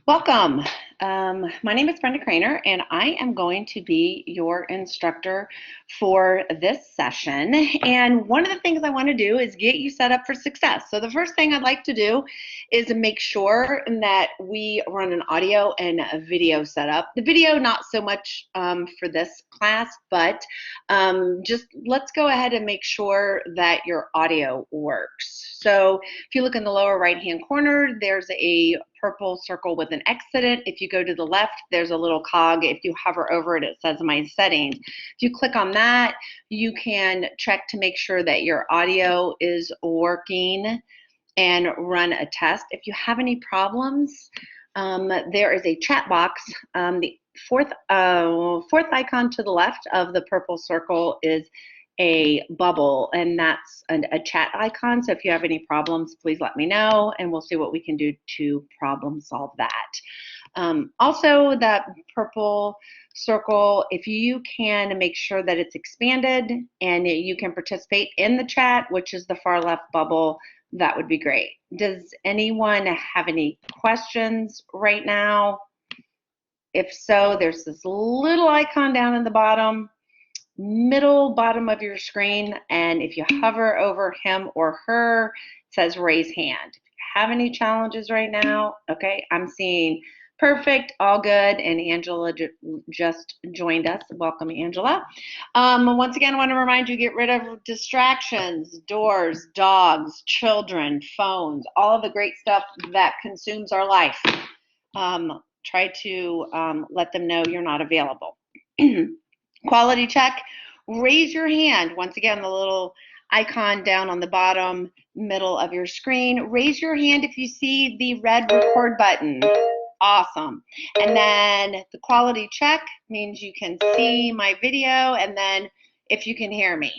Welcome. My name is Brenda Craner, and I am going to be your instructor for this session. And one of the things I want to do is get you set up for success. So the first thing I'd like to do is make sure that we run an audio and a video setup. The video, not so much for this class, but just let's go ahead and make sure that your audio works. So if you look in the lower right-hand corner, there's a purple circle with an X in it. If you go to the left, there's a little cog. If you hover over it, it says My Settings. If you click on that, you can check to make sure that your audio is working and run a test. If you have any problems, there is a chat box. The fourth icon to the left of the purple circle is a bubble, and that's a chat icon. So if you have any problems, please let me know, and we'll see what we can do to problem solve that. Also, that purple circle, if you can make sure that it's expanded and you can participate in the chat, which is the far left bubble, that would be great. Does anyone have any questions right now? If so, there's this little icon down in the middle bottom of your screen, and if you hover over him or her, it says raise hand. If you have any challenges right now, okay, I'm seeing perfect, all good, and Angela just joined us. Welcome, Angela. Once again, I want to remind you, get rid of distractions, doors, dogs, children, phones, all of the great stuff that consumes our life. Try to let them know you're not available. Quality check, raise your hand. Once again, the little icon down on the bottom middle of your screen. Raise your hand if you see the red record button. Awesome. And then the quality check means you can see my video, and then if you can hear me.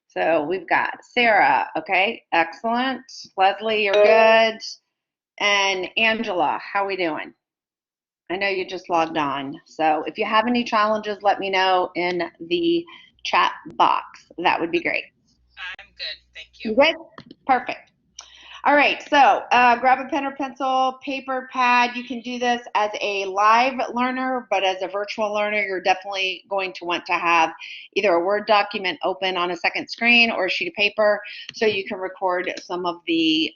So we've got Sarah, okay, excellent. Leslie, you're good. And Angela, how are we doing? I know you just logged on. So if you have any challenges, let me know in the chat box. That would be great. I'm good, thank you. You good? Perfect. All right, so grab a pen or pencil, paper, pad. You can do this as a live learner, but as a virtual learner, you're definitely going to want to have either a Word document open on a second screen or a sheet of paper so you can record some of the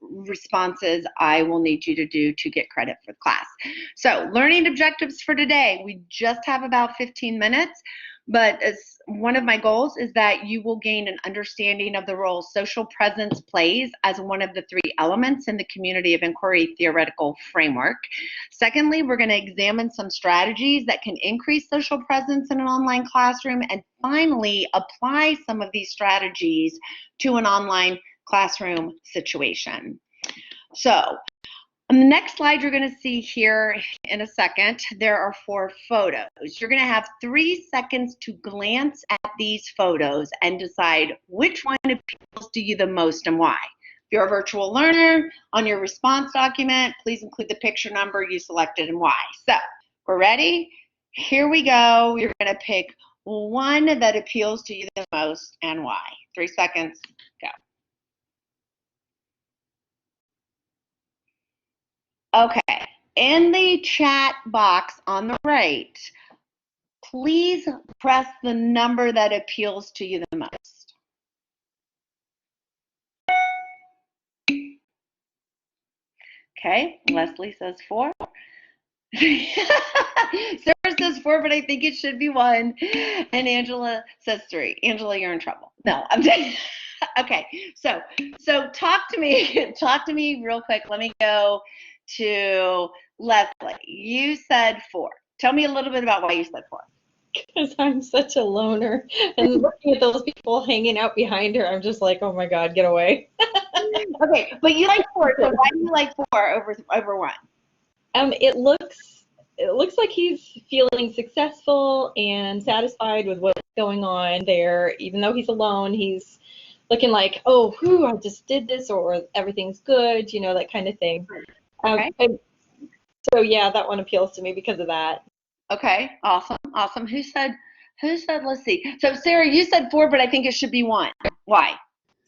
responses I will need you to do to get credit for the class. So learning objectives for today, we just have about 15 minutes, but as one of my goals is that you will gain an understanding of the role social presence plays as one of the three elements in the community of inquiry theoretical framework. Secondly, we're going to examine some strategies that can increase social presence in an online classroom, and finally apply some of these strategies to an online classroom situation. So on the next slide you're going to see here in a second, there are 4 photos. You're going to have 3 seconds to glance at these photos and decide which one appeals to you the most and why. If you're a virtual learner, on your response document, please include the picture number you selected and why. So we're ready? Here we go. You're going to pick one that appeals to you the most and why. 3 seconds, go. Okay, in the chat box on the right, please press the number that appeals to you the most. Okay, Leslie says 4. Sarah says 4, but I think it should be 1. And Angela says 3. Angela, you're in trouble. No, I'm just, okay, so talk to me real quick. Let me go to Leslie. You said 4. Tell me a little bit about why you said 4. Because I'm such a loner, and looking at those people hanging out behind her, I'm just like, oh my God, get away. Okay, but you like 4, so why do you like 4 over 1? It looks like he's feeling successful and satisfied with what's going on there. Even though he's alone, he's looking like, oh, whew, I just did this, or everything's good, you know, that kind of thing. Okay. So yeah, that one appeals to me because of that. Okay, awesome. Who said, let's see. So Sarah, you said 4, but I think it should be 1. Why?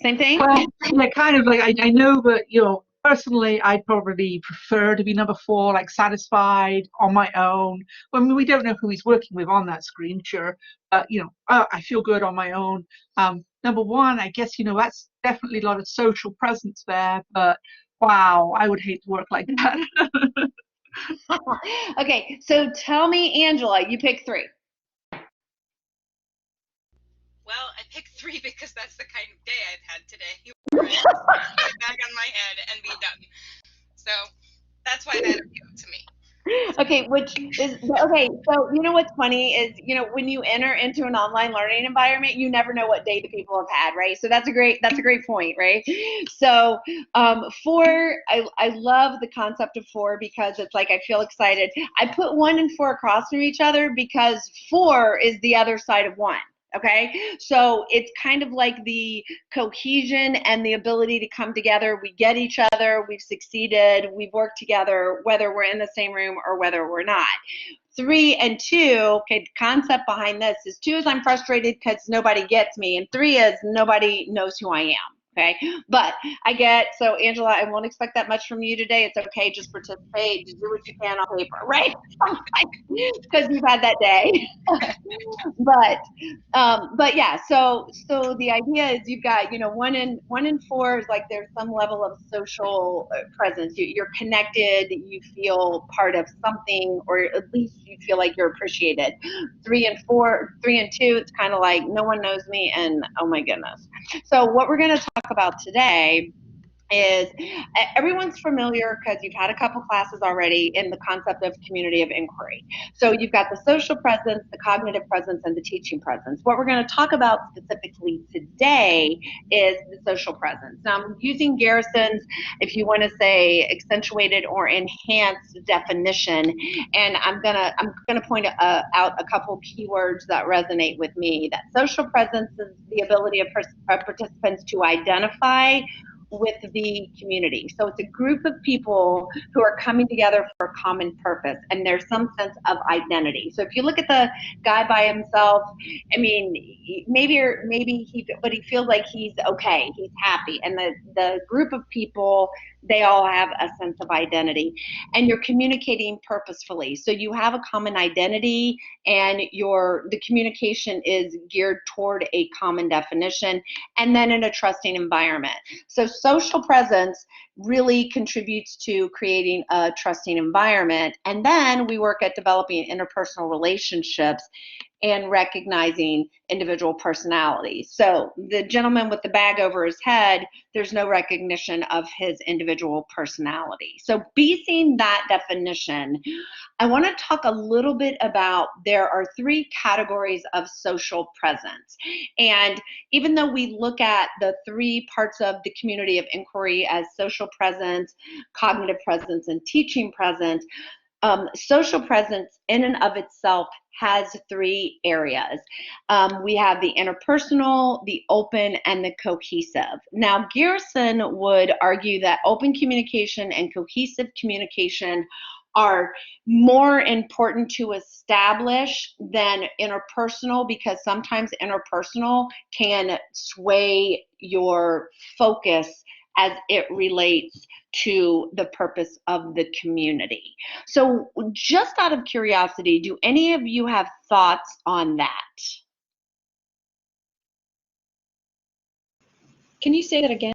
Same thing? Well, yeah, kind of like I know, but you know, personally, I'd probably prefer to be number 4, like satisfied on my own. I mean, we don't know who he's working with on that screen, sure, but I feel good on my own. Number 1, I guess that's definitely a lot of social presence there, but wow, I would hate to work like that. Okay, so tell me, Angela, you pick 3. Well, I picked 3 because that's the kind of day I've had today. Where I just put a bag on my head and be done. So that's why that appealed to me. Okay, which is okay. So you know what's funny is when you enter into an online learning environment, you never know what day the people have had, right? So that's a great point, right? So 4, I love the concept of 4 because it's like I feel excited. I put 1 and 4 across from each other because 4 is the other side of 1. Okay, so it's kind of like the cohesion and the ability to come together. We get each other, we've succeeded, we've worked together, whether we're in the same room or whether we're not. 3 and 2, okay, the concept behind this is 2 is I'm frustrated because nobody gets me, and 3 is nobody knows who I am. Okay, but so Angela, I won't expect that much from you today. It's okay, just participate, just do what you can on paper, right? Because you've had that day. But yeah, so the idea is you've got 1 and 4 is like there's some level of social presence. You're connected, you feel part of something, or at least you feel like you're appreciated. 3 and 2, it's kind of like no one knows me, and oh my goodness. So what we're going to talk about today is everyone's familiar because you've had a couple classes already in the concept of community of inquiry. So you've got the social presence, the cognitive presence, and the teaching presence. What we're going to talk about specifically today is the social presence. Now I'm using Garrison's, if you want to say, accentuated or enhanced definition, and I'm gonna point out a couple keywords that resonate with me. That social presence is the ability of participants to identify with the community. So it's a group of people who are coming together for a common purpose, and there's some sense of identity. So if you look at the guy by himself, I mean, maybe he feels like he's okay, he's happy, and the group of people, they all have a sense of identity, and you're communicating purposefully. So you have a common identity, and the communication is geared toward a common definition, and then in a trusting environment. So social presence really contributes to creating a trusting environment. And then we work at developing interpersonal relationships and recognizing individual personalities. So the gentleman with the bag over his head, there's no recognition of his individual personality. So basing that definition, I want to talk a little bit about there are 3 categories of social presence. And even though we look at the 3 parts of the community of inquiry as social presence, cognitive presence, and teaching presence, social presence in and of itself has 3 areas. We have the interpersonal, the open, and the cohesive. Now, Garrison would argue that open communication and cohesive communication are more important to establish than interpersonal, because sometimes interpersonal can sway your focus as it relates to the purpose of the community. So just out of curiosity, do any of you have thoughts on that? Can you say that again?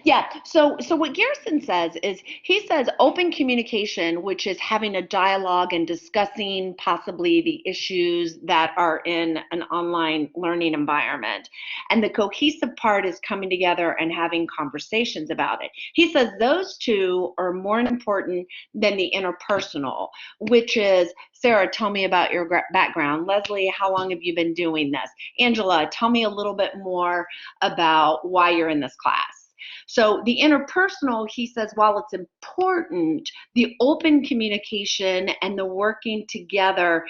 Yeah, so what Garrison says is, he says open communication, which is having a dialogue and discussing possibly the issues that are in an online learning environment. And the cohesive part is coming together and having conversations about it. He says those 2 are more important than the interpersonal, which is, Sarah, tell me about your background. Leslie, how long have you been doing this? Angela, tell me a little bit more about why you're in this class. So the interpersonal, he says, while it's important, the open communication and the working together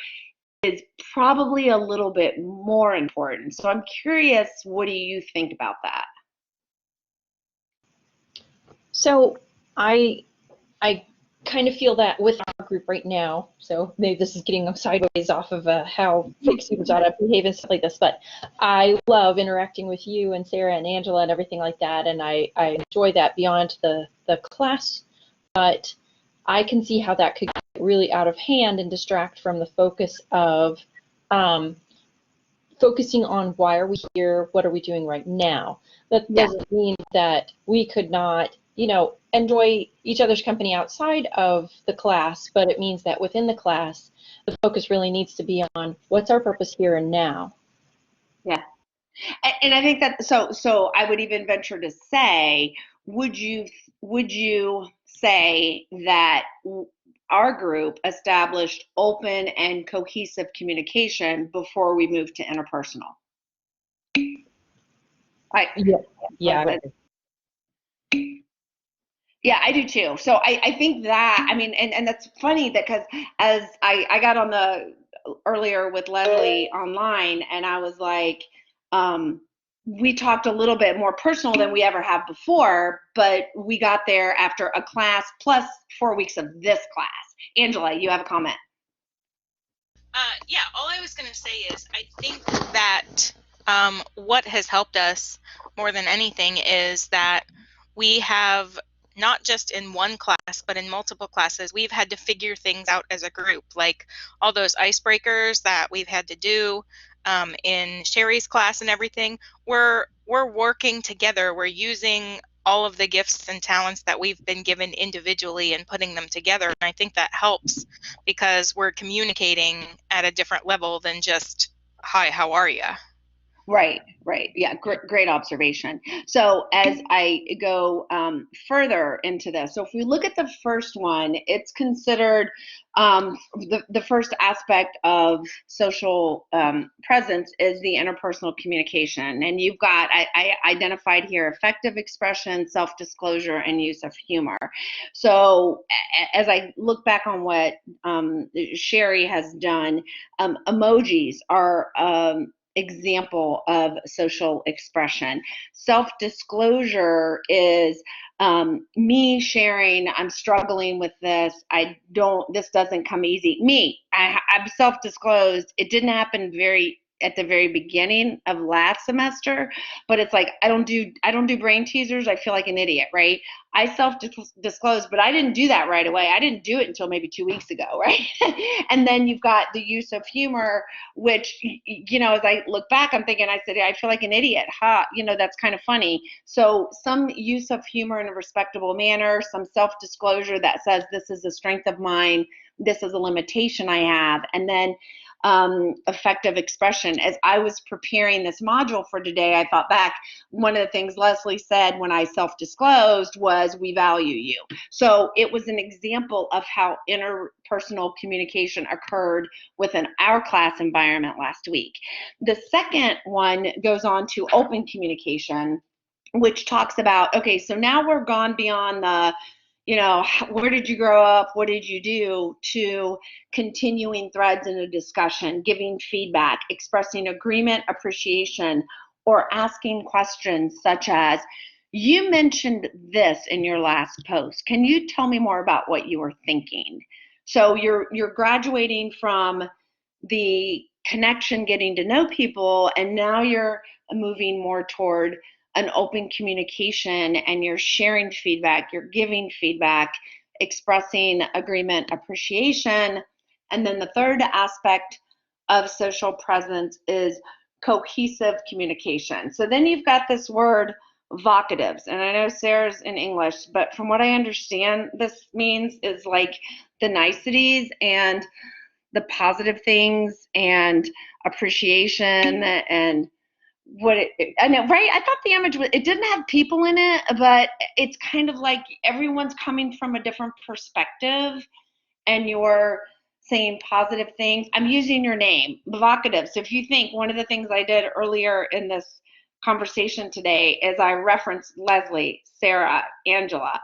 is probably a little bit more important. So I'm curious, what do you think about that? So I kind of feel that with our group right now, so maybe this is getting sideways off of how fake students ought to behave and stuff like this, but I love interacting with you and Sarah and Angela and everything like that, and I enjoy that beyond the class, but I can see how that could get really out of hand and distract from the focus of focusing on why are we here, what are we doing right now. That doesn't mean that we could not, enjoy each other's company outside of the class, but it means that within the class, the focus really needs to be on what's our purpose here and now. Yeah. And I think that so I would even venture to say, would you say that our group established open and cohesive communication before we moved to interpersonal? Yeah. Yeah, I do too. So I think that, I mean, and that's funny that because as I got on the earlier with Leslie online, and I was like, we talked a little bit more personal than we ever have before, but we got there after a class plus 4 weeks of this class. Angela, you have a comment. Yeah, all I was going to say is I think that what has helped us more than anything is that we have, not just in one class, but in multiple classes, we've had to figure things out as a group, like all those icebreakers that we've had to do in Sherry's class and everything. We're working together. We're using all of the gifts and talents that we've been given individually and putting them together. And I think that helps because we're communicating at a different level than just, hi, how are you? Right. Yeah, great observation. So as I go further into this, so if we look at the first one, it's considered the first aspect of social presence is the interpersonal communication. And you've got, I identified here, effective expression, self-disclosure, and use of humor. So as I look back on what Sherry has done, emojis are example of social expression. Self-disclosure is me sharing, I'm struggling with this. This doesn't come easy. I'm self-disclosed. It didn't happen at the very beginning of last semester, but it's like, I don't do brain teasers. I feel like an idiot, right? I self-disclosed, but I didn't do that right away. I didn't do it until maybe 2 weeks ago, right? And then you've got the use of humor, which, as I look back, I'm thinking, I said, I feel like an idiot. That's kind of funny. So some use of humor in a respectable manner, some self-disclosure that says this is a strength of mine, this is a limitation I have, and then effective expression. As I was preparing this module for today, I thought back, one of the things Leslie said when I self-disclosed was, we value you. So it was an example of how interpersonal communication occurred within our class environment last week. The second one goes on to open communication, which talks about, okay, so now we're gone beyond the, where did you grow up? What did you do? To continuing threads in a discussion, giving feedback, expressing agreement, appreciation, or asking questions such as, you mentioned this in your last post. Can you tell me more about what you were thinking? So you're graduating from the connection, getting to know people, and now you're moving more toward an open communication, and you're sharing feedback, you're giving feedback, expressing agreement, appreciation. And then the third aspect of social presence is cohesive communication. So then you've got this word vocatives, and I know Sarah's in English, but from what I understand, this means is like the niceties and the positive things and appreciation and I know, right? I thought the image it didn't have people in it, but it's kind of like everyone's coming from a different perspective and you're saying positive things. I'm using your name, vocative. So if you think, one of the things I did earlier in this conversation today is I referenced Leslie, Sarah, Angela.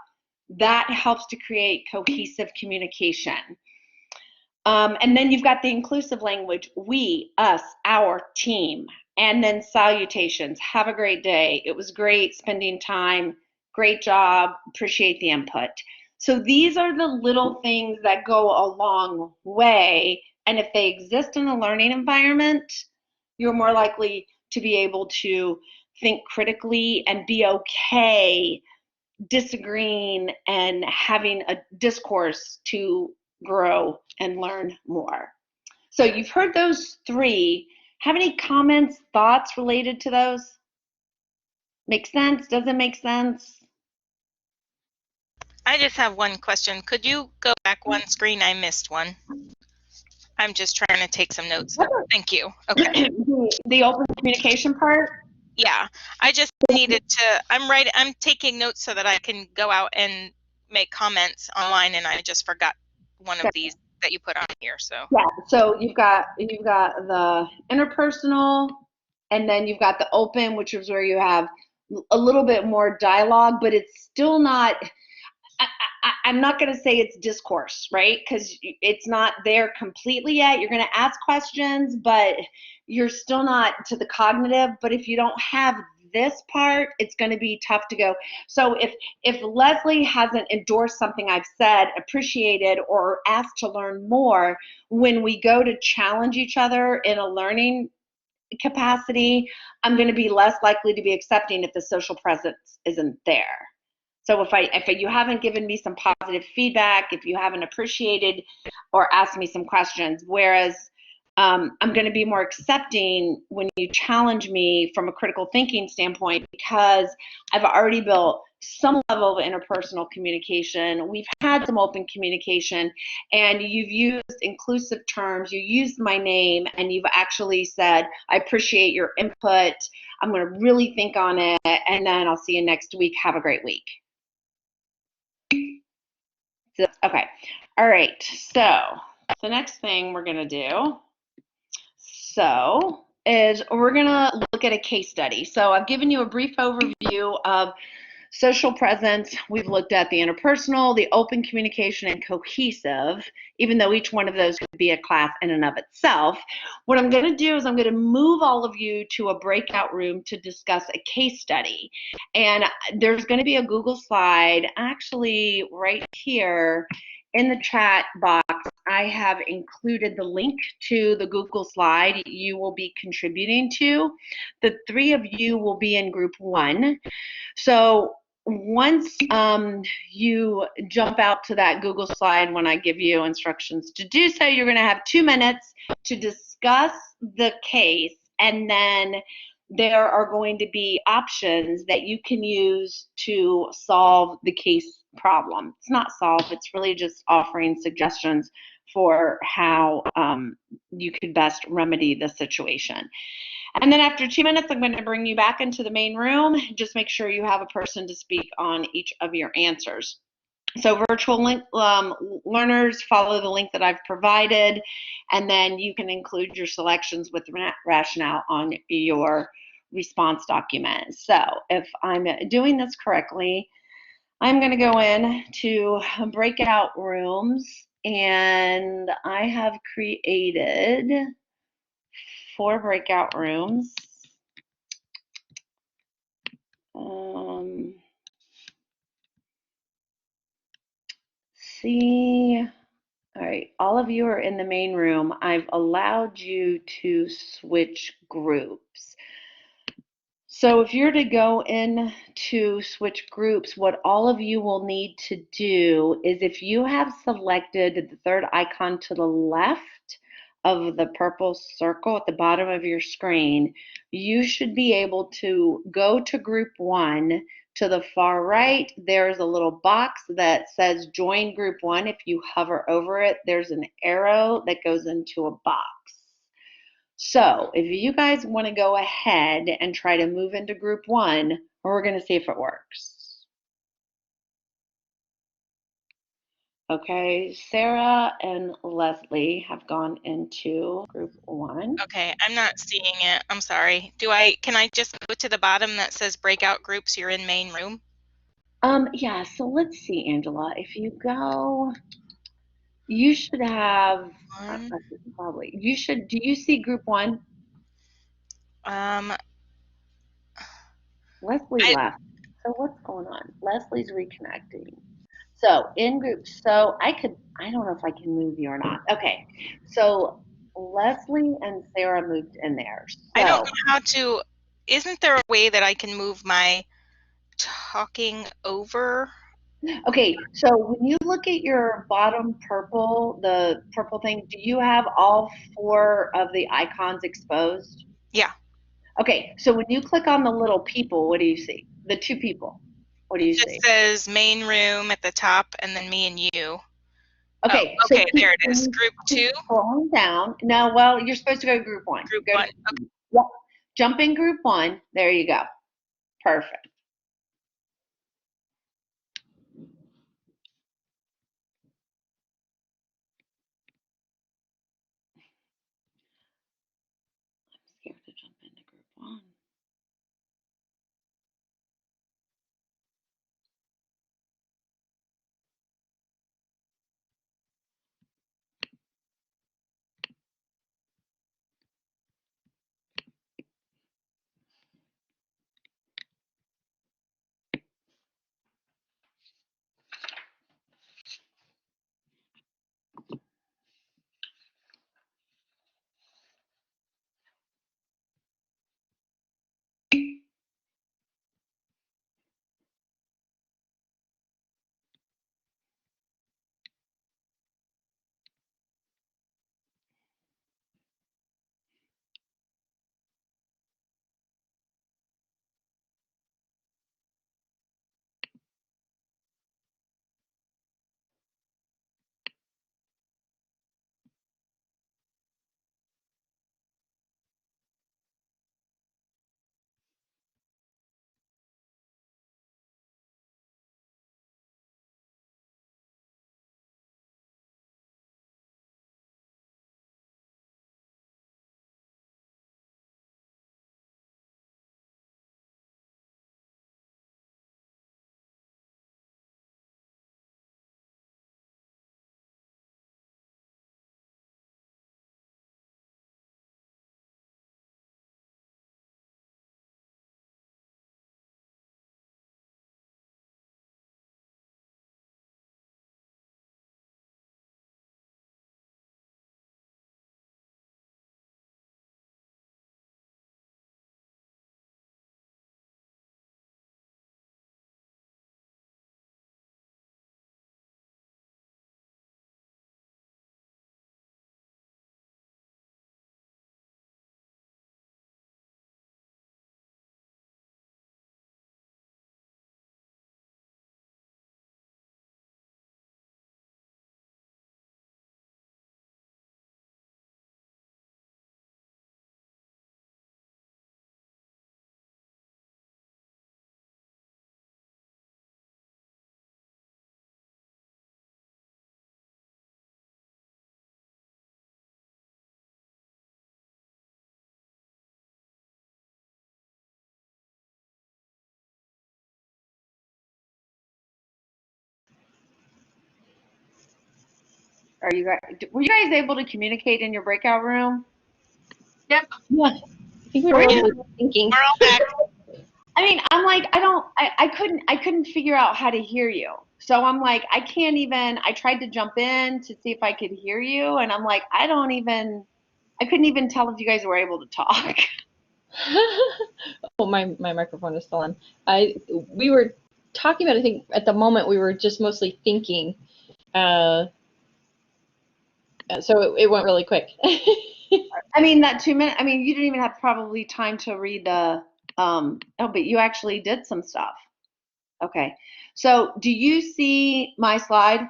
That helps to create cohesive communication. And then you've got the inclusive language, we, us, our, team. And then salutations. Have a great day. It was great spending time. Great job. Appreciate the input. So these are the little things that go a long way. And if they exist in a learning environment, you're more likely to be able to think critically and be okay disagreeing and having a discourse to grow and learn more. So you've heard those three. Have any comments, thoughts related to those? Make sense? Doesn't make sense? I just have one question. Could you go back one screen? I missed one. I'm just trying to take some notes. Thank you. Okay. The open communication part? Yeah, I just needed to, I'm taking notes so that I can go out and make comments online, and I just forgot one of these that you put on here, so. Yeah, so you've got the interpersonal, and then you've got the open, which is where you have a little bit more dialogue, but it's still not, I'm not going to say it's discourse, right? Because it's not there completely yet. You're going to ask questions, but you're still not to the cognitive. But if you don't have this part, it's going to be tough to go. So if Leslie hasn't endorsed something I've said, appreciated, or asked to learn more, when we go to challenge each other in a learning capacity, I'm going to be less likely to be accepting if the social presence isn't there. So if you haven't given me some positive feedback, if you haven't appreciated or asked me some questions, whereas I'm going to be more accepting when you challenge me from a critical thinking standpoint, because I've already built some level of interpersonal communication. We've had some open communication, and you've used inclusive terms. You used my name, and you've actually said, I appreciate your input. I'm going to really think on it, and then I'll see you next week. Have a great week. So, okay. All right. So the next thing we're going to do is we're going to look at a case study. So I've given you a brief overview of social presence. We've looked at the interpersonal, the open communication, and cohesive, even though each one of those could be a class in and of itself. What I'm going to do is I'm going to move all of you to a breakout room to discuss a case study. And there's going to be a Google slide actually right here in the chat box. I have included the link to the Google slide you will be contributing to. The three of you will be in group one. So once you jump out to that Google slide, when I give you instructions to do so, you're going to have 2 minutes to discuss the case, and then there are going to be options that you can use to solve the case problem. It's not solve, it's really just offering suggestions for how you could best remedy the situation. And then after 2 minutes, I'm going to bring you back into the main room. Just make sure you have a person to speak on each of your answers. So virtual learners, follow the link that I've provided, and then you can include your selections with rationale on your response document. So if I'm doing this correctly, I'm going to go in to breakout rooms, and I have created 4 breakout rooms. See, all right, all of you are in the main room. I've allowed you to switch groups. So if you're to go in to switch groups, what all of you will need to do is, if you have selected the third icon to the left of the purple circle at the bottom of your screen, you should be able to go to group one. To the far right, there's a little box that says join group one. If you hover over it, there's an arrow that goes into a box. So if you guys want to go ahead and try to move into group one, we're going to see if it works. Okay, Sarah and Leslie have gone into group one. Okay, I'm not seeing it. I'm sorry. Can I just go to the bottom that says breakout groups, you're in main room? Yeah, so let's see, Angela. If you go, you should have, probably, do you see group one? Leslie left. So what's going on? Leslie's reconnecting. So in groups, so I don't know if I can move you or not. Okay, so Leslie and Sarah moved in there. I don't So, know how to, isn't there a way that I can move my talking over? okay, so when you look at your bottom purple, the purple thing, do you have all four of the icons exposed? Yeah. Okay, so when you click on the little people, what do you see? The two people. What do It you just see? says main room at the top and then me and you. Okay, Oh, so okay, there it is. Group keep 2, scrolling down. No, well, you're supposed to go to group one. group Go 1. to, yep. Jump in group one. There you go. Perfect. I'm scared to jump into group one. Are you guys? Were you guys able to communicate in your breakout room? Yep. Yeah, I think we were Yeah. all thinking. We're all back. I mean, I'm like, I couldn't figure out how to hear you. So I'm like, I can't even, I tried to jump in to see if I could hear you. And I'm like, I couldn't even tell if you guys were able to talk. Oh, my microphone is still on. We were talking about, I think at the moment we were just mostly thinking. So it went really quick. I mean, that 2 minute, I mean, you didn't even have probably time to read the, oh, but you actually did some stuff. Okay. So do you see my slide?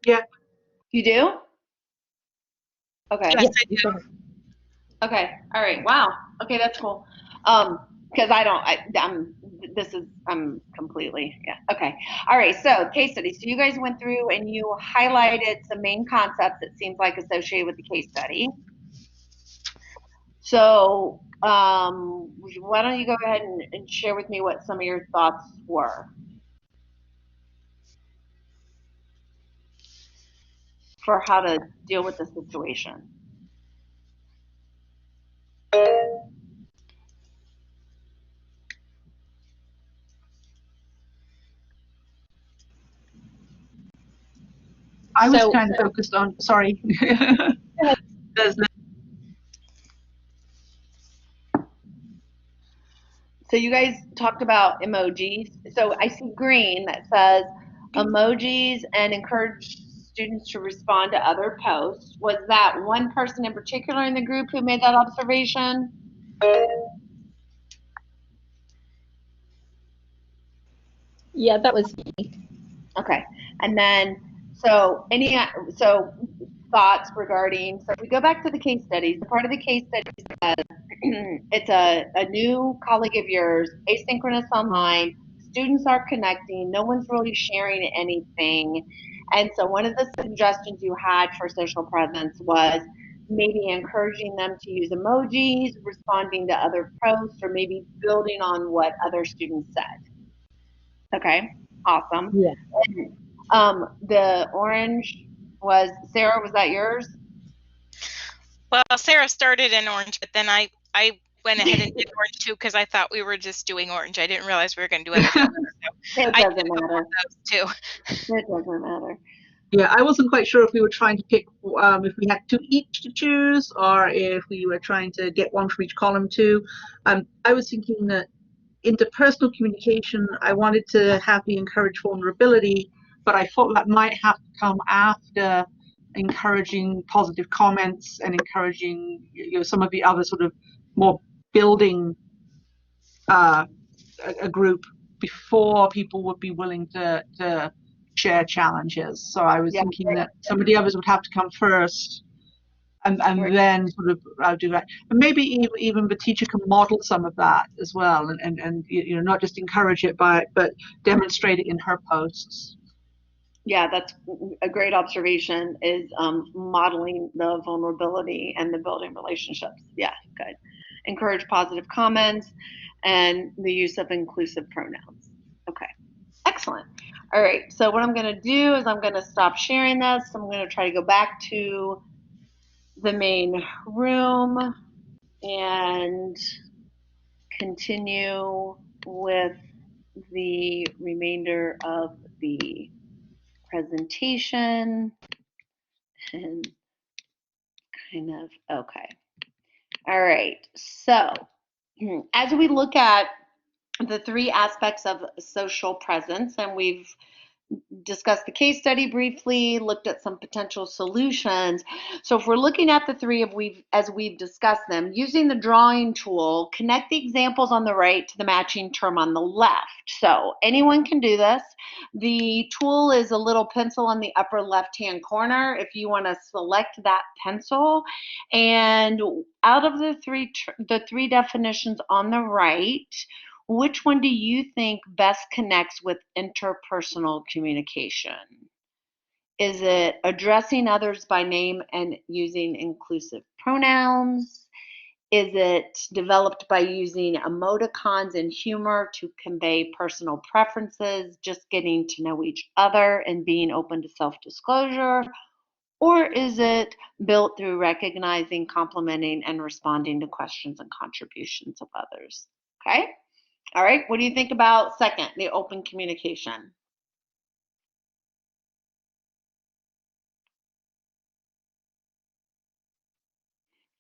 Yeah. You do? Okay. Yes, Yeah, I do. Okay. All right. Wow. Okay, that's cool. Because I'm completely, yeah. Okay. All right. So case study. So you guys went through and you highlighted some main concepts that seems like associated with the case study. So why don't you go ahead and share with me what some of your thoughts were for how to deal with the situation. I was So- kind of focused on, sorry. There's So you guys talked about emojis. So I see green that says emojis and encourage students to respond to other posts. Was that one person in particular in the group who made that observation? Yeah, that was me. Okay. And then, so thoughts regarding, so if we go back to the case studies, part of the case studies says it's a new colleague of yours, asynchronous online, students are connecting, no one's really sharing anything. And so one of the suggestions you had for social presence was maybe encouraging them to use emojis, responding to other posts, or maybe building on what other students said. Okay, awesome. Yeah. The orange was, Sarah, was that yours? Well, Sarah started in orange, but then I went ahead and did orange too because I thought we were just doing orange. I didn't realize we were going to do other colors. So It I doesn't did a couple matter. of those too. It doesn't matter. Yeah, I wasn't quite sure if we were trying to pick if we had two each to choose, or if we were trying to get one from each column too. I was thinking that interpersonal communication, I wanted to have the encourage vulnerability, but I thought that might have to come after encouraging positive comments and encouraging, you know, some of the other sort of more building a group before people would be willing to share challenges. So I was Yeah. thinking that some of the others would have to come first, and Right. then sort of do that. And maybe even the teacher can model some of that as well, and you know, not just encourage it but demonstrate it in her posts. Yeah, that's a great observation, is modeling the vulnerability and the building relationships. Yeah, good. Encourage positive comments and the use of inclusive pronouns. Okay, excellent. All right, so what I'm going to do is I'm going to stop sharing this. I'm going to try to go back to the main room and continue with the remainder of the presentation and kind of, okay. All right, so as we look at the three aspects of social presence, and we've discussed the case study briefly, looked at some potential solutions. So if we're looking at the three of as we've discussed them, using the drawing tool, connect the examples on the right to the matching term on the left. So anyone can do this. The tool is a little pencil in the upper left-hand corner if you want to select that pencil. And out of the three definitions on the right, which one do you think best connects with interpersonal communication? Is it addressing others by name and using inclusive pronouns? Is it developed by using emoticons and humor to convey personal preferences, just getting to know each other and being open to self-disclosure? Or is it built through recognizing, complimenting, and responding to questions and contributions of others? Okay. All right, what do you think about second, the open communication?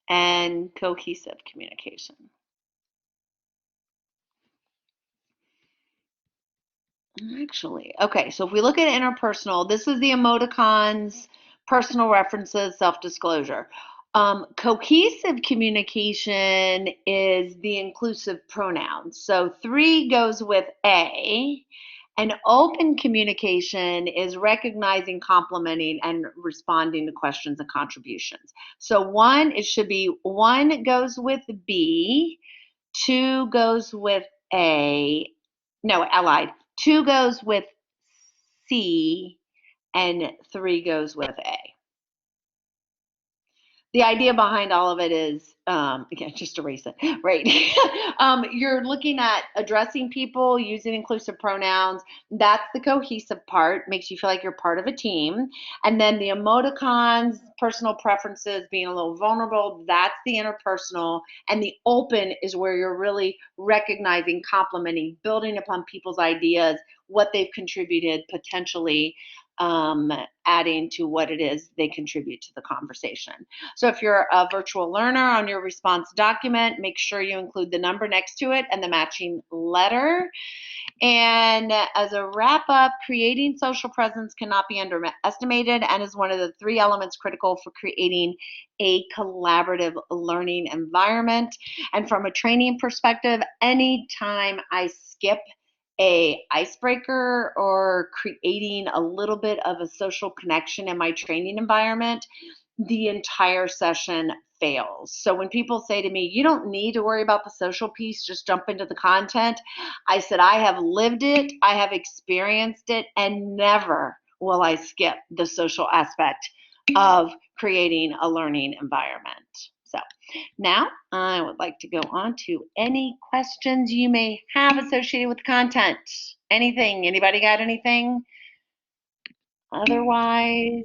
And cohesive communication. Actually, okay, so if we look at interpersonal, this is the emoticons, personal references, self-disclosure. Cohesive communication is the inclusive pronouns. So 3 goes with A, and open communication is recognizing, complimenting, and responding to questions and contributions. So 1, it should be 1 goes with B, 2 goes with A, no, allied. 2 goes with C, and 3 goes with A. The idea behind all of it is, again, just erase it, right? You're looking at addressing people using inclusive pronouns. That's the cohesive part, makes you feel like you're part of a team. And then the emoticons, personal preferences, being a little vulnerable, that's the interpersonal. And the open is where you're really recognizing, complimenting, building upon people's ideas, what they've contributed potentially, adding to what it is they contribute to the conversation. So if you're a virtual learner, on your response document, make sure you include the number next to it and the matching letter. And as a wrap up, creating social presence cannot be underestimated and is one of the 3 elements critical for creating a collaborative learning environment. And from a training perspective, anytime I skip a icebreaker or creating a little bit of a social connection in my training environment, the entire session fails. So when people say to me, you don't need to worry about the social piece, just jump into the content, I said, I have lived it, I have experienced it, and never will I skip the social aspect of creating a learning environment. So now I would like to go on to any questions you may have associated with the content. Anything? Anybody got anything? Otherwise,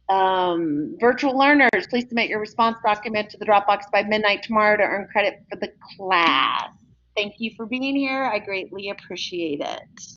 virtual learners, please submit your response document to the Dropbox by midnight tomorrow to earn credit for the class. Thank you for being here. I greatly appreciate it.